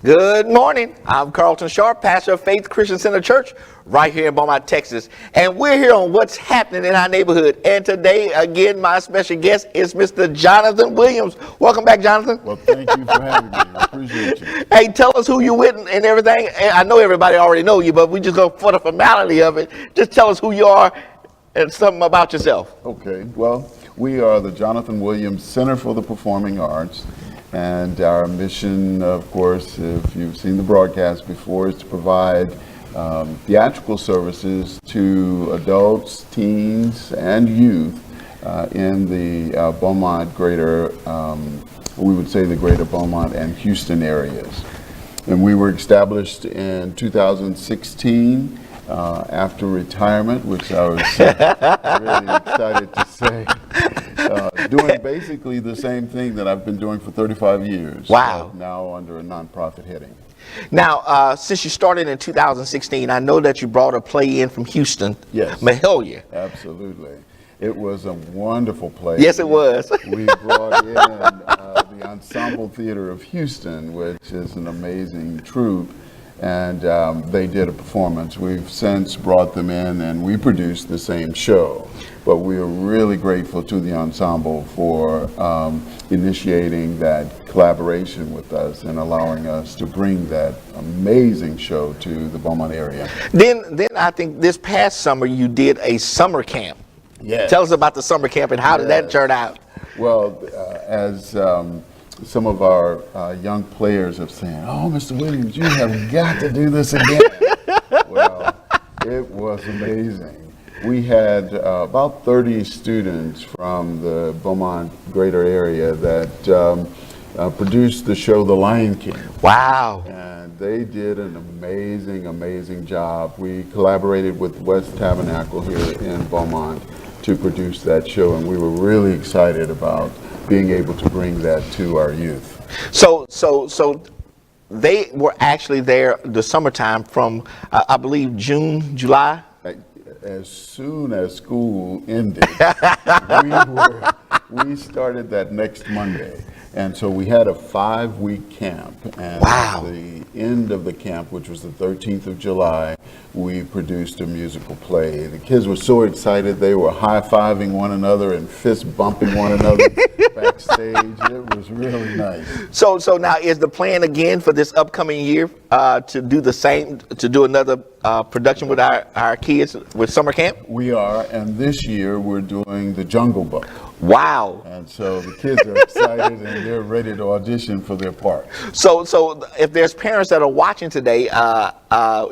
Good morning. I'm Carlton Sharp, pastor of Faith Christian Center Church, right here in Beaumont, Texas. And we're here on what's happening in our neighborhood. And today, again, my special guest is Mr. Jonathan Williams. Welcome back, Jonathan. Well, thank you for having me. I appreciate you. Hey, tell us who you're with and everything. And I know everybody already know you, but we just go for the formality of it. Just tell us who you are and something about yourself. Okay, well, we are the Jonathan Williams Center for the Performing Arts. And our mission, of course, if you've seen the broadcast before, is to provide theatrical services to adults, teens, and youth in the Beaumont greater, we would say the greater Beaumont and Houston areas. And we were established in 2016 after retirement, which I was really excited to say. Doing basically the same thing that I've been doing for 35 years. Wow. Now under a nonprofit heading. Now, since you started in 2016, I know that you brought a play in from Houston. Yes. Mahalia. Absolutely. It was a wonderful play. Yes, it was. We brought in the Ensemble Theater of Houston, which is an amazing troupe, and they did a performance. We've since brought them in and we produced the same show. But we are really grateful to the ensemble for initiating that collaboration with us and allowing us to bring that amazing show to the Beaumont area. Then I think this past summer you did a summer camp. Yes. Tell us about the summer camp and how did that turn out? Well, as some of our young players have said, "Oh, Mr. Williams, you have got to do this again." Well, it was amazing. We had about 30 students from the Beaumont greater area that produced the show The Lion King. Wow. And they did an amazing job. We collaborated with West Tabernacle here in Beaumont to produce that show, and we were really excited about being able to bring that to our youth. So they were actually there the summertime from, I believe, June, July? As soon as school ended, we started that next Monday. And so we had a 5-week camp. And wow. At the end of the camp, which was the 13th of July, we produced a musical play. The kids were so excited, they were high-fiving one another and fist-bumping one another backstage. It was really nice. So now is the plan again for this upcoming year to do the same, to do another production with our kids with summer camp? We are, and this year we're doing The Jungle Book. Wow. And so the kids are excited and they're ready to audition for their part. So if there's parents that are watching today,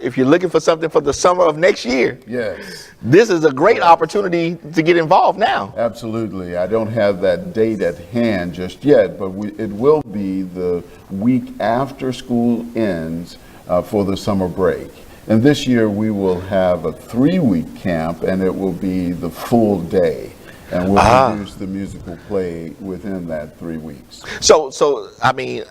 if you're looking for something for the summer of next year, yes, this is a great opportunity to get involved now. Absolutely. I don't have that date at hand just yet, but it will be the week after school ends for the summer break. And this year we will have a 3-week camp, and it will be the full day. And we'll produce the musical play within that 3 weeks. So I mean,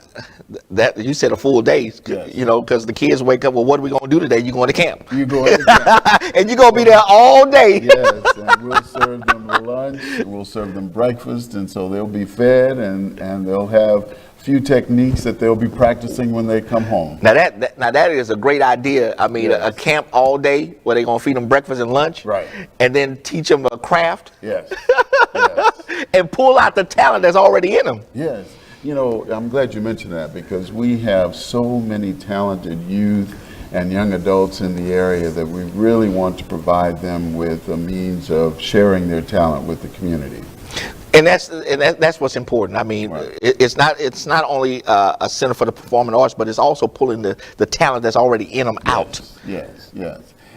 that you said a full day, yes. You know, because the kids wake up. Well, what are we going to do today? You're going to camp. You go to camp. And you're going to be there all day. Yes, and we'll serve them lunch. We'll serve them breakfast, and so they'll be fed, and they'll have few techniques that they'll be practicing when they come home. Now that is a great idea. I mean, yes. A camp all day where they're gonna feed them breakfast and lunch, right? And then teach them a craft. Yes. Yes. And pull out the talent that's already in them. Yes. You know, I'm glad you mentioned that because we have so many talented youth and young adults in the area that we really want to provide them with a means of sharing their talent with the community. And that's what's important. I mean, right. It's not only a center for the performing arts, but it's also pulling the talent that's already in them out. Yes.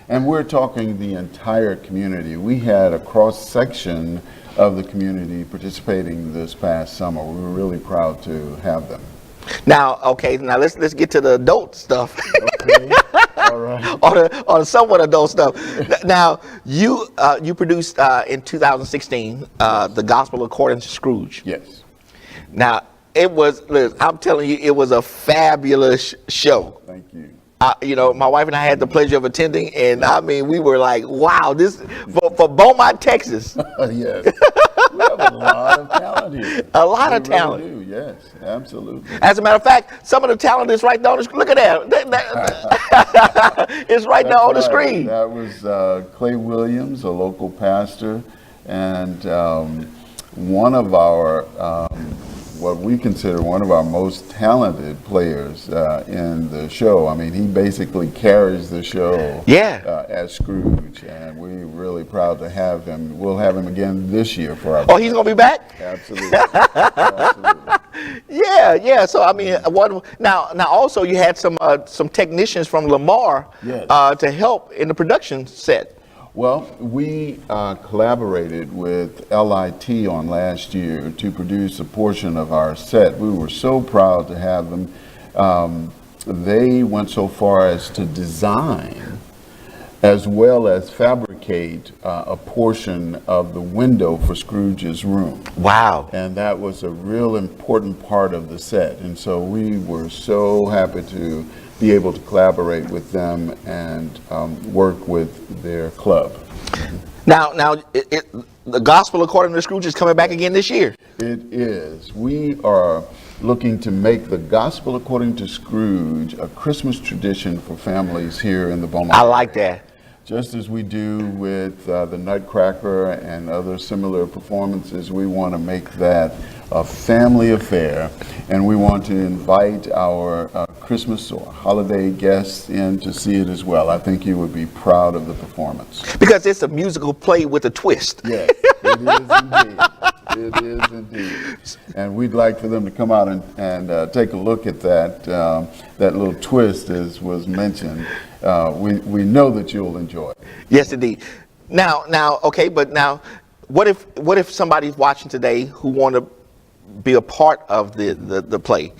And we're talking the entire community. We had a cross section of the community participating this past summer. We were really proud to have them. Now, let's get to the adult stuff. Okay. All right. or the somewhat adult stuff. Now, you produced in 2016 The Gospel According to Scrooge. Yes. Now, I'm telling you, it was a fabulous show. Thank you. You know, my wife and I had the pleasure of attending, and I mean, we were like, wow, this for Beaumont, Texas. Yes. We have a lot of talent here. A lot of We really talent. do, yes, absolutely. As a matter of fact, some of the talent is right down the screen. Look at that. It's right there on the That's right. screen. That was Clay Williams, a local pastor, and one of our, what we consider one of our most talented players in the show. I mean, he basically carries the show Yeah. as Scrooge, and we're really proud to have him. We'll have him again this year for our. Oh, he's going to be back? Absolutely. Absolutely. Yeah, yeah. So I mean, now also you had some technicians from Lamar Yes. to help in the production set. Well, we collaborated with LIT on last year to produce a portion of our set. We were so proud to have them. They went so far as to design as well as fabricate a portion of the window for Scrooge's room. Wow. And that was a real important part of the set. And so we were so happy to be able to collaborate with them and work with their club. Now, the Gospel According to Scrooge is coming back again this year. It is. We are looking to make the Gospel According to Scrooge a Christmas tradition for families here in the Beaumont. I like that. Just as we do with the Nutcracker and other similar performances, we want to make that a family affair, and we want to invite our Christmas or holiday guests in to see it as well. I think you would be proud of the performance. Because it's a musical play with a twist. Yes, it is indeed. It is indeed. And we'd like for them to come out and take a look at that little twist, as was mentioned. We know that you'll enjoy it. Yes, indeed. Now, okay, but now, what if somebody's watching today who want to be a part of the play?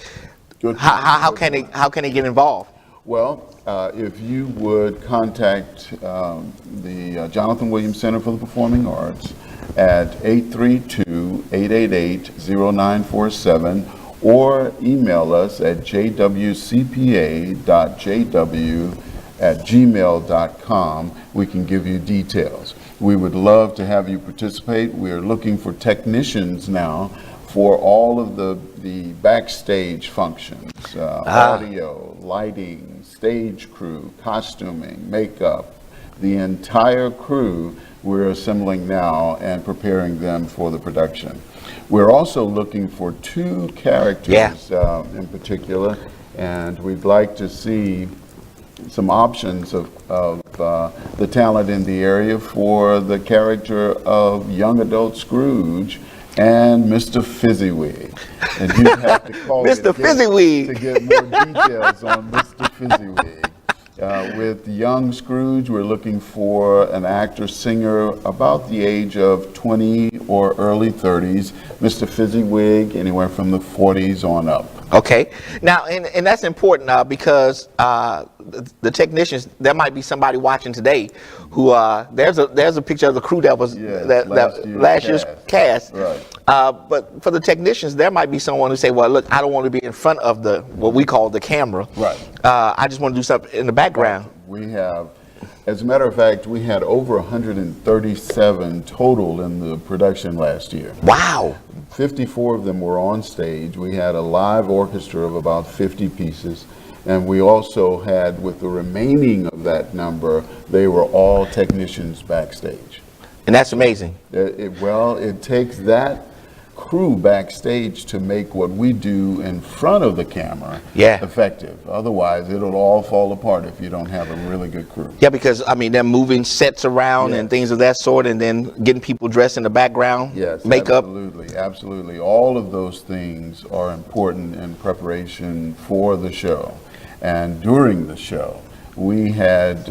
Good. How can they get involved? Well, if you would contact the Jonathan Williams Center for the Performing Arts at 832-888-0947 or email us at jwcpa.jw@gmail.com, we can give you details. We would love to have you participate. We are looking for technicians now for all of the backstage functions, audio, lighting, stage crew, costuming, makeup, the entire crew we're assembling now and preparing them for the production. We're also looking for 2 characters in particular, and we'd like to see some options of the talent in the area for the character of young adult Scrooge and Mr. Fezziwig. And you'd have to call Mr. Fezziwig to get more details on Mr. Fezziwig. With young Scrooge, we're looking for an actor-singer about the age of 20 or early 30s. Mr. Fezziwig, anywhere from the 40s on up. Okay. Now, and that's important because the technicians, there might be somebody watching today who there's a picture of the crew that was last year's cast. Right. But for the technicians, there might be someone who say, "Well, look, I don't want to be in front of what we call the camera. Right. I just want to do something in the background." We have, as a matter of fact, we had over 137 total in the production last year. Wow. 54 of them were on stage. We had a live orchestra of about 50 pieces. And we also had, with the remaining of that number, they were all technicians backstage. And that's amazing. It takes that crew backstage to make what we do in front of the camera effective. Otherwise, it'll all fall apart if you don't have a really good crew. Yeah, because, I mean, they're moving sets around and things of that sort, and then getting people dressed in the background, yes, makeup. Absolutely. All of those things are important in preparation for the show. And during the show, we had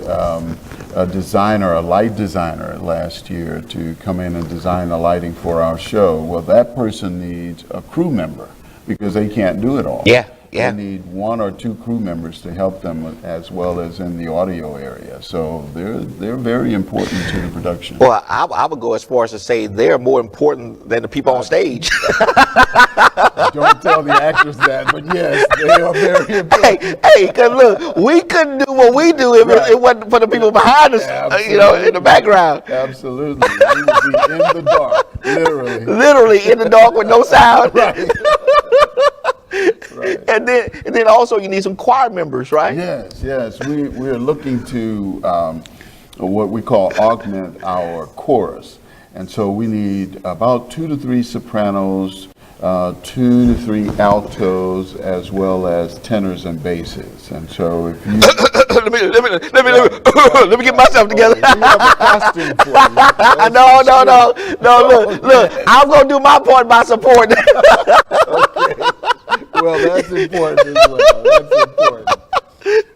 a designer, a light designer last year to come in and design the lighting for our show. Well, that person needs a crew member because they can't do it all. Yeah. They need 1 or 2 crew members to help them as well as in the audio area. So they're very important to the production. Well, I would go as far as to say they're more important than the people on stage. Don't tell the actors that, but yes, they are very important. Hey, cause look, we couldn't do what we do if it wasn't for the people behind us, in the background. Absolutely. We would be in the dark, literally. Literally in the dark with no sound. Right. Right. And then also you need some choir members, right? Yes. We are looking to what we call augment our chorus. And so we need about 2 to 3 sopranos, 2 to 3 altos, as well as tenors and basses. And so if you let me get myself together. we have a costume for you. No. Look, I'm gonna do my part by support. Well, that's important as well. That's important.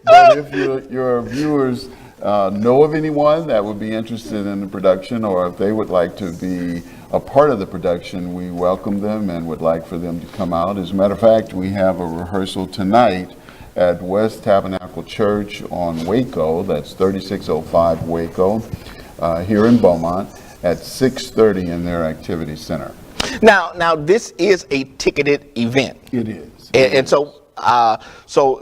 But if your viewers know of anyone that would be interested in the production, or if they would like to be a part of the production, we welcome them and would like for them to come out. As a matter of fact, we have a rehearsal tonight at West Tabernacle Church on Waco. That's 3605 Waco, here in Beaumont, at 6:30 in their activity center. Now this is a ticketed event. It is. And so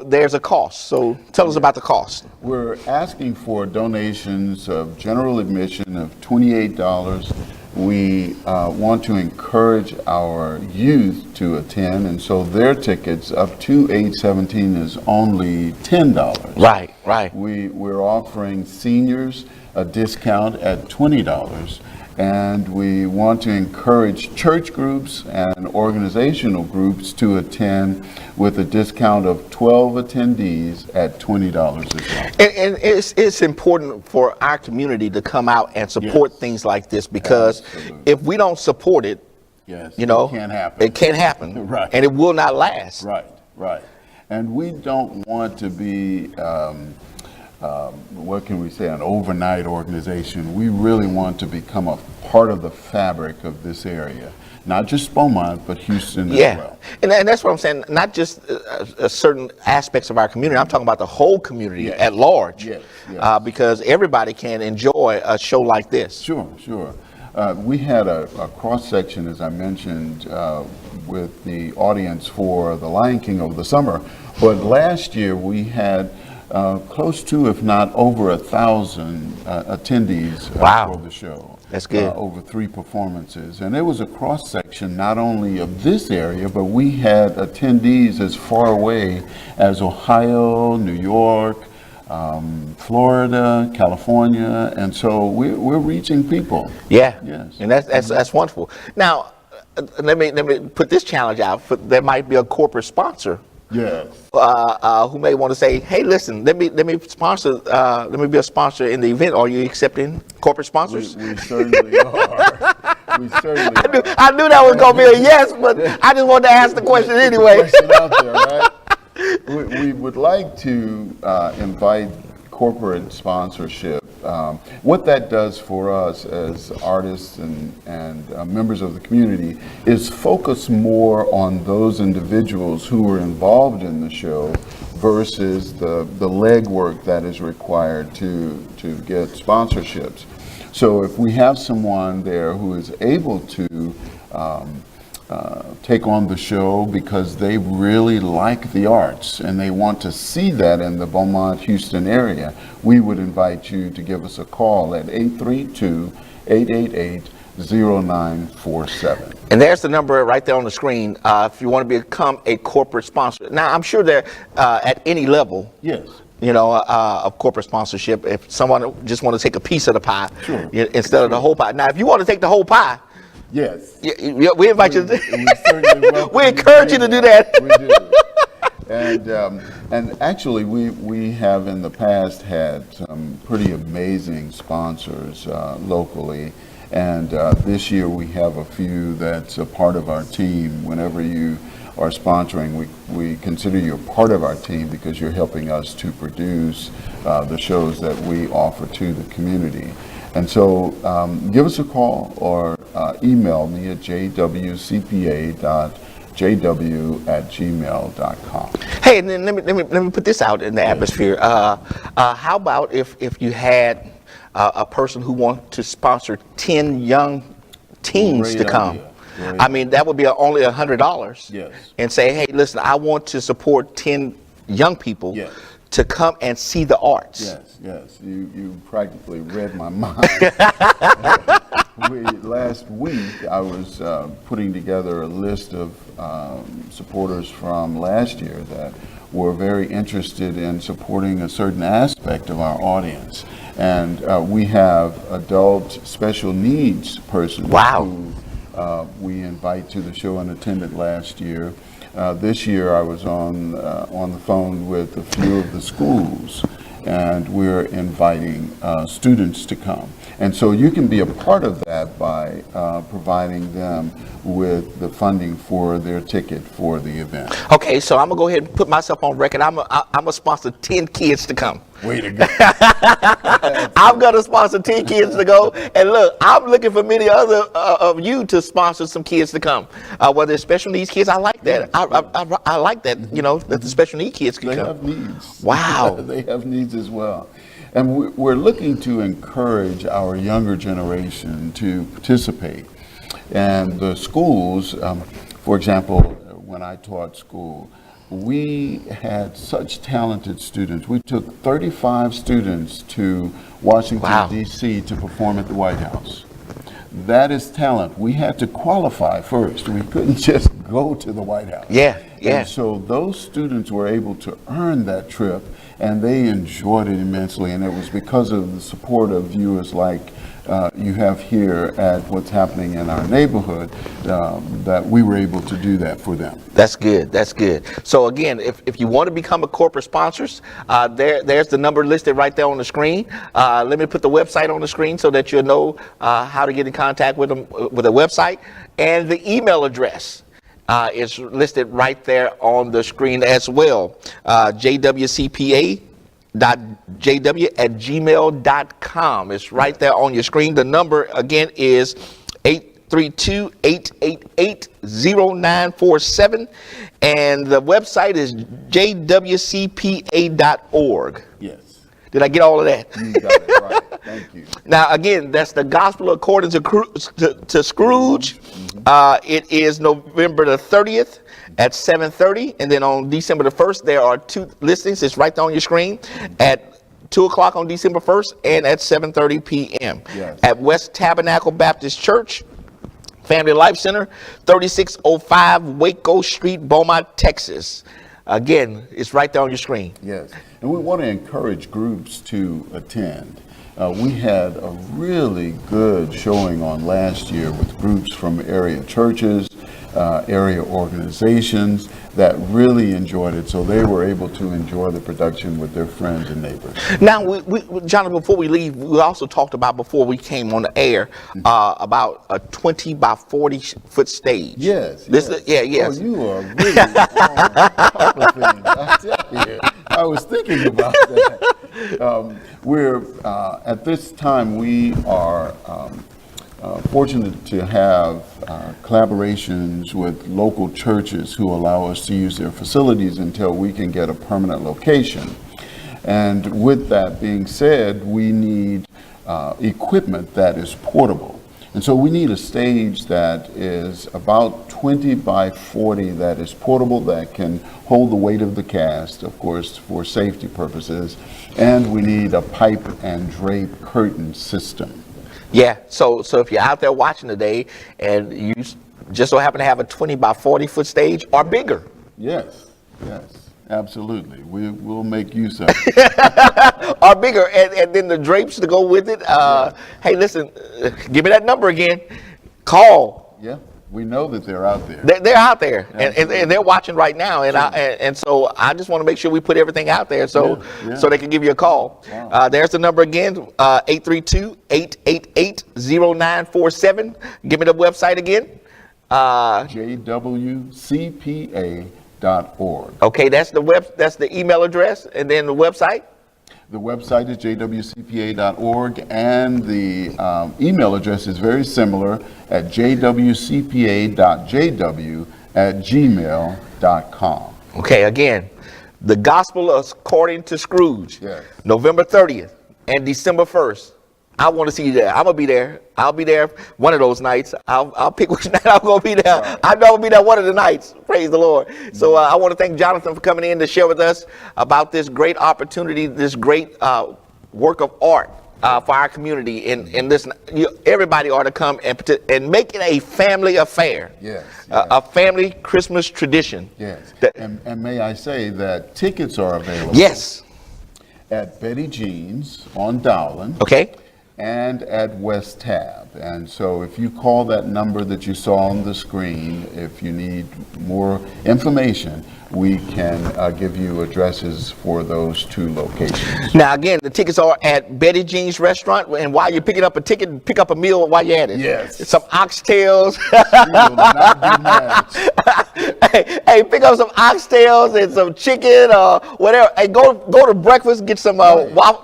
there's a cost. So tell us about the cost. We're asking for donations of general admission of $28. We want to encourage our youth to attend, and so their tickets up to age 17 is only $10. Right. We're offering seniors a discount at $20. And we want to encourage church groups and organizational groups to attend with a discount of 12 attendees at $20 as well. And it's important for our community to come out and support things like this, because if we don't support it, Yes, it can't happen. Right. And it will not last. Right. And we don't want to be what can we say, an overnight organization. We really want to become a part of the fabric of this area, not just Beaumont, but Houston as well. And that's what I'm saying, not just certain aspects of our community. I'm talking about the whole community at large. Yes. Because everybody can enjoy a show like this. Sure. We had a cross-section, as I mentioned, with the audience for The Lion King over the summer, but last year we had close to, if not over 1,000 attendees for the show. That's good. Over 3 performances. And it was a cross-section not only of this area, but we had attendees as far away as Ohio, New York, Florida, California, and so we're reaching people. Yeah. Yes. And that's wonderful. Now, let me put this challenge out. There might be a corporate sponsor. Yes. Who may want to say, "Hey, listen, let me sponsor. Let me be a sponsor in the event." Are you accepting corporate sponsors? We certainly are. We certainly are. I knew that was going to be a yes, but I just wanted to ask the question anyway. Question out there, right? We would like to invite corporate sponsorship. What that does for us as artists and members of the community is focus more on those individuals who are involved in the show versus the legwork that is required to get sponsorships. So if we have someone there who is able to take on the show because they really like the arts and they want to see that in the Beaumont, Houston area, we would invite you to give us a call at 832-888-0947. And there's the number right there on the screen if you want to become a corporate sponsor. Now, I'm sure they're at any level. Yes. Of corporate sponsorship. If someone just want to take a piece of the pie instead of the whole pie. Now, if you want to take the whole pie, yes, we invite you. We encourage you to do that. We do. And actually, we have in the past had some pretty amazing sponsors locally. And this year we have a few that's a part of our team. Whenever you are sponsoring, we consider you a part of our team because you're helping us to produce the shows that we offer to the community. And so give us a call or email me at jwcpa.jw@gmail.com. Hey, and then let me put this out in the atmosphere. How about if you had a person who wants to sponsor 10 young teens to come? Right. I mean, that would be only $100. Yes. And say, hey, listen, I want to support 10 young people Yes. to come and see the arts. Yes, yes. You practically read my mind. Last week, I was putting together a list of supporters from last year that were very interested in supporting a certain aspect of our audience. And we have adult special needs persons Wow. who we invite to the show and attended last year. This year I was on the phone with a few of the schools, and we're inviting students to come. And so you can be a part of that by providing them with the funding for their ticket for the event. Okay, so I'm gonna go ahead and put myself on record. I'm gonna sponsor 10 kids to come. Way to go. I'm gonna sponsor 10 kids to go. And look, I'm looking for many other of you to sponsor some kids to come. Whether it's special needs kids, I like that. I like that. You know, that the special needs kids can They come. have needs. Wow. They have needs as well. And we're looking to encourage our younger generation to participate. And the schools, for example, when I taught school, we had such talented students. We took 35 students to Washington, Wow. D.C. to perform at the White House. That is talent. We had to qualify first. We couldn't just go to the White House. Yeah, yeah. And so those students were able to earn that trip, and they enjoyed it immensely. And it was because of the support of viewers like you have here at what's happening in our neighborhood that we were able to do that for them. That's good. That's good. So again, if you want to become a corporate sponsors, there's the number listed right there on the screen. Let me put the website on the screen so that you'll know how to get in contact with them with the website, and the email address is listed right there on the screen as well. jwcpa.jw@gmail.com. It's right there on your screen. The number again is 832-888-0947, and the website is jwcpa.org. Yes, Did I get all of that? you got it right. Thank you. Now, again, that's the gospel according to Scrooge. It is November the 30th at 7:30. And then on December the 1st, there are 2 listings. It's right there on your screen at 2 o'clock on December 1st and at 7:30 p.m. Yes. At West Tabernacle Baptist Church, Family Life Center, 3605 Waco Street, Beaumont, Texas. Again, it's right there on your screen. Yes, and we want to encourage groups to attend. We had a really good showing on last year with groups from area churches, area organizations that really enjoyed it, so they were able to enjoy the production with their friends and neighbors. Now, Jonathan, before we leave, we also talked about, before we came on the air, about a 20 by 40 foot stage. Yes. Yes. Oh, you are really on top of things. I tell you, I was thinking about that. We're at this time we are fortunate to have collaborations with local churches who allow us to use their facilities until we can get a permanent location. And with that being said, we need equipment that is portable. And so we need a stage that is about 20 by 40 that is portable, that can hold the weight of the cast, of course, for safety purposes. And we need a pipe and drape curtain system. Yeah, so if you're out there watching today and you just so happen to have a 20 by 40 foot stage or bigger. Yes, absolutely. We'll make use of it. Or bigger, and then the drapes to go with it. Hey, listen, give me that number again. Call. Yeah, we know that they're out there. They're out there, and they're watching right now, and so I just want to make sure we put everything out there so they can give you a call. Wow. There's the number again, 832-888-0947. Give me the website again. jwcpa.org. Okay, that's the email address, and then the website. The website is jwcpa.org, and the email address is very similar at jwcpa.jw@gmail.com. Okay, again, the gospel according to Scrooge, Yes. November 30th and December 1st, I want to see you there. I'm gonna be there. I'll be there one of those nights. I'll pick which night I'm gonna be there. Right. I know I'll be there one of the nights. Praise the Lord. So I want to thank Jonathan for coming in to share with us about this great opportunity, this great work of art for our community. And listen, everybody ought to come and make it a family affair. Yes, A family Christmas tradition. Yes. And may I say that tickets are available. Yes. At Betty Jean's on Dowland. Okay. And at West Tab. And so if you call that number that you saw on the screen, if you need more information, we can give you addresses for those two locations. Now, again, the tickets are at Betty Jean's restaurant, and while you're picking up a ticket, pick up a meal while you're at it. Yes. Some oxtails. We will not be mad. hey, pick up some oxtails and some chicken or whatever. Hey, go to breakfast, get some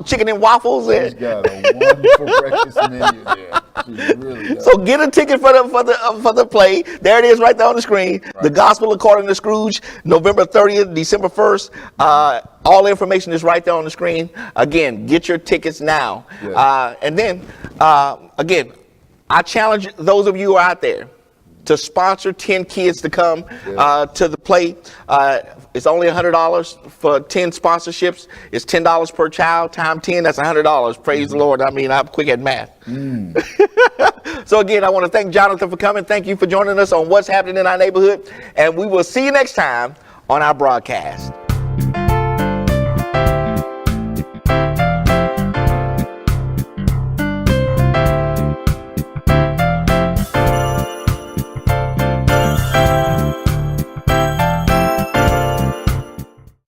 chicken and waffles. She's got a wonderful breakfast menu there. She really does. So get a ticket for the play. There it is, right there on the screen. Right. The Gospel According to Scrooge, November 30th, December 1st. All information is right there on the screen. Again, get your tickets now. Yes. And then, again, I challenge those of you who are out there to sponsor 10 kids to come to the play. It's only $100 for 10 sponsorships. It's $10 per child, time 10, that's $100. Praise the Lord. I mean, I'm quick at math. So again, I want to thank Jonathan for coming. Thank you for joining us on What's Happening in Our Neighborhood. And we will see you next time on our broadcast.